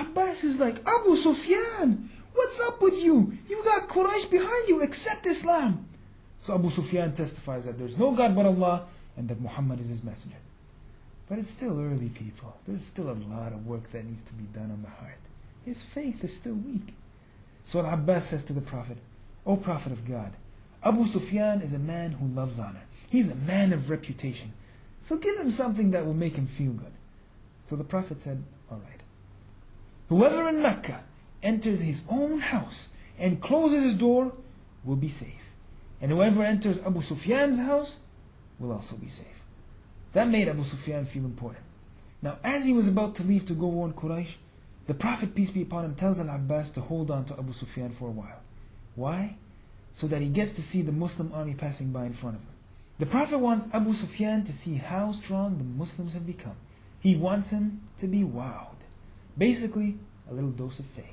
Abbas is like, Abu Sufyan, what's up with you? You got Quraysh behind you, accept Islam. So Abu Sufyan testifies that there's no God but Allah and that Muhammad is his messenger. But it's still early, people. There's still a lot of work that needs to be done on the heart. His faith is still weak. So Abbas says to the Prophet, O Prophet of God, Abu Sufyan is a man who loves honor. He's a man of reputation. So give him something that will make him feel good. So the Prophet said, all right. Whoever in Mecca enters his own house and closes his door will be safe. And whoever enters Abu Sufyan's house will also be safe. That made Abu Sufyan feel important. Now, as he was about to leave to go warn Quraysh, the Prophet, peace be upon him, tells Al-Abbas to hold on to Abu Sufyan for a while. Why? So that he gets to see the Muslim army passing by in front of him. The Prophet wants Abu Sufyan to see how strong the Muslims have become. He wants him to be wowed. Basically, a little dose of faith.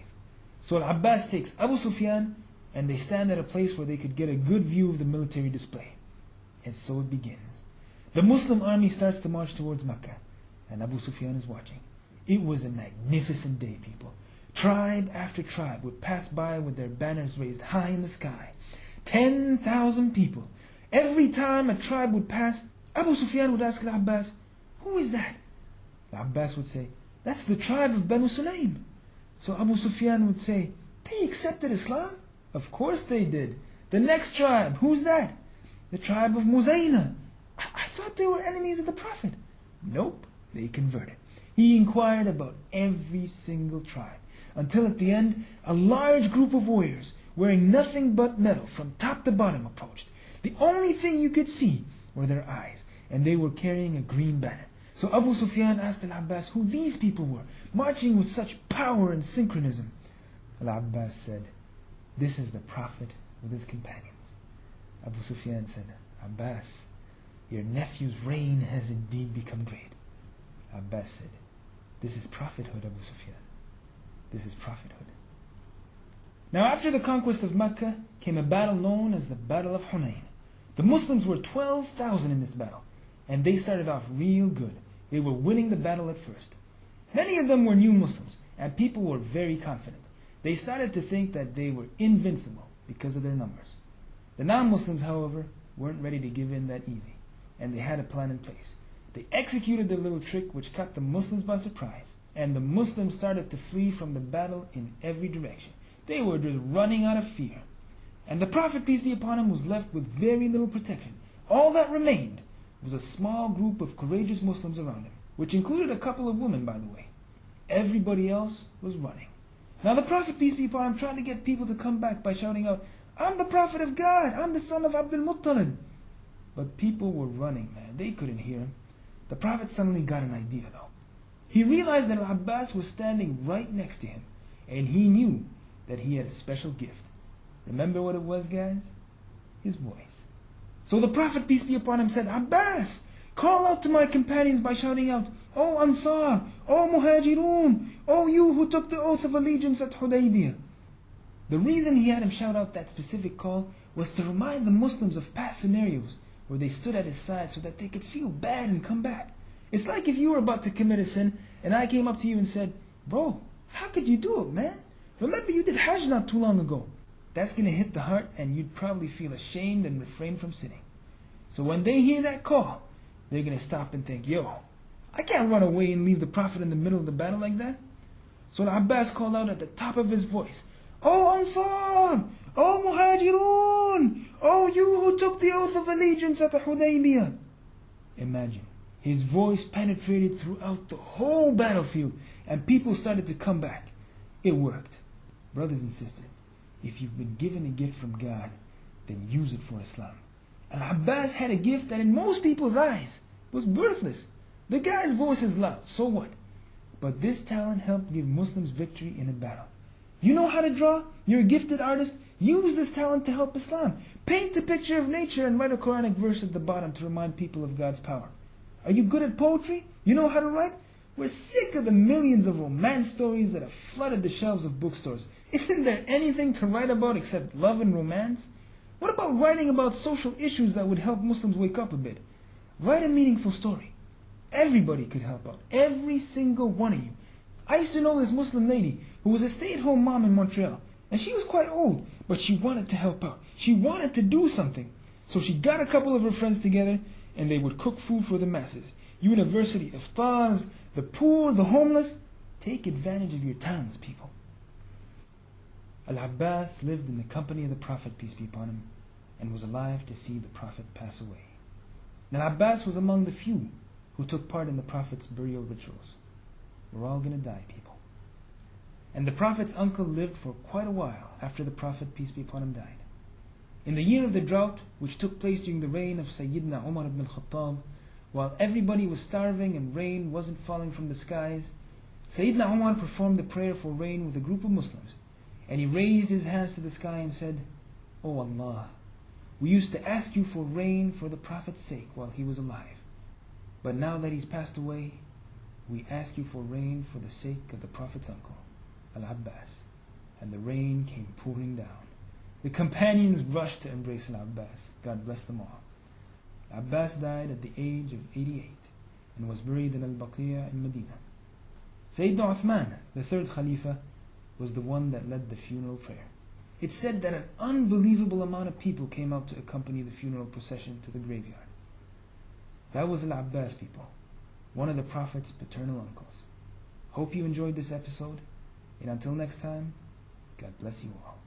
So Al-Abbas takes Abu Sufyan and they stand at a place where they could get a good view of the military display. And so it begins. The Muslim army starts to march towards Mecca, and Abu Sufyan is watching. It was a magnificent day, people. Tribe after tribe would pass by with their banners raised high in the sky. 10,000 people. Every time a tribe would pass, Abu Sufyan would ask Al-Abbas, who is that? Al-Abbas would say, that's the tribe of Banu Sulaym. So Abu Sufyan would say, they accepted Islam? Of course they did. The next tribe, who's that? The tribe of Muzayna. I thought they were enemies of the Prophet. Nope, they converted. He inquired about every single tribe, until at the end, a large group of warriors, wearing nothing but metal from top to bottom, approached. The only thing you could see were their eyes, and they were carrying a green banner. So Abu Sufyan asked Al-Abbas who these people were, marching with such power and synchronism. Al-Abbas said, this is the Prophet with his companions. Abu Sufyan said, Abbas, your nephew's reign has indeed become great. Abbas said, this is prophethood, Abu Sufyan. This is prophethood. Now after the conquest of Mecca came a battle known as the Battle of Hunayn. The Muslims were 12,000 in this battle, and they started off real good. They were winning the battle at first. Many of them were new Muslims, and people were very confident. They started to think that they were invincible because of their numbers. The non-Muslims, however, weren't ready to give in that easy, and they had a plan in place. They executed their little trick which caught the Muslims by surprise, and the Muslims started to flee from the battle in every direction. They were just running out of fear. And the Prophet, peace be upon him, was left with very little protection. All that remained was a small group of courageous Muslims around him, which included a couple of women, by the way. Everybody else was running. Now the Prophet, peace be upon him, tried to get people to come back by shouting out, I'm the Prophet of God, I'm the son of Abdul Mutalib. But people were running, man. They couldn't hear him. The Prophet suddenly got an idea, though. He realized that Al-Abbas was standing right next to him, and he knew that he had a special gift. Remember what it was, guys? His voice. So the Prophet, peace be upon him, said, Abbas, call out to my companions by shouting out, O Ansar, O Muhajirun, O you who took the oath of allegiance at Hudaybiyah. The reason he had him shout out that specific call was to remind the Muslims of past scenarios where they stood at his side so that they could feel bad and come back. It's like if you were about to commit a sin and I came up to you and said, bro, how could you do it, man? Remember you did Hajj not too long ago. That's going to hit the heart and you'd probably feel ashamed and refrain from sinning. So when they hear that call, they're going to stop and think, yo, I can't run away and leave the Prophet in the middle of the battle like that. So Abbas called out at the top of his voice, O Ansar! O Muhajirun! O you who took the oath of allegiance at the Hudaybiyah! Imagine, his voice penetrated throughout the whole battlefield and people started to come back. It worked. Brothers and sisters, if you've been given a gift from God, then use it for Islam. Al-Abbas had a gift that in most people's eyes was worthless. The guy's voice is loud, so what? But this talent helped give Muslims victory in a battle. You know how to draw? You're a gifted artist? Use this talent to help Islam. Paint a picture of nature and write a Quranic verse at the bottom to remind people of God's power. Are you good at poetry? You know how to write? We're sick of the millions of romance stories that have flooded the shelves of bookstores. Isn't there anything to write about except love and romance? What about writing about social issues that would help Muslims wake up a bit? Write a meaningful story. Everybody could help out. Every single one of you. I used to know this Muslim lady who was a stay-at-home mom in Montreal. And she was quite old, but she wanted to help out. She wanted to do something. So she got a couple of her friends together, and they would cook food for the masses. University iftars, the poor, the homeless. Take advantage of your talents, people. Al-Abbas lived in the company of the Prophet, peace be upon him, and was alive to see the Prophet pass away. Now Abbas was among the few who took part in the Prophet's burial rituals. We're all going to die, people. And the Prophet's uncle lived for quite a while after the Prophet, peace be upon him, died. In the year of the drought, which took place during the reign of Sayyidina Omar ibn Khattab, while everybody was starving and rain wasn't falling from the skies, Sayyidina Omar performed the prayer for rain with a group of Muslims. And he raised his hands to the sky and said, "O Allah, we used to ask you for rain for the Prophet's sake while he was alive. But now that he's passed away, we ask you for rain for the sake of the Prophet's uncle, Al-Abbas." And the rain came pouring down. The companions rushed to embrace Al-Abbas. God bless them all. Abbas died at the age of 88 and was buried in Al-Baqiyah in Medina. Sayyidina Uthman, the third Khalifa, was the one that led the funeral prayer. It's said that an unbelievable amount of people came out to accompany the funeral procession to the graveyard. That was Al-Abbas, people, one of the Prophet's paternal uncles. Hope you enjoyed this episode, and until next time, God bless you all.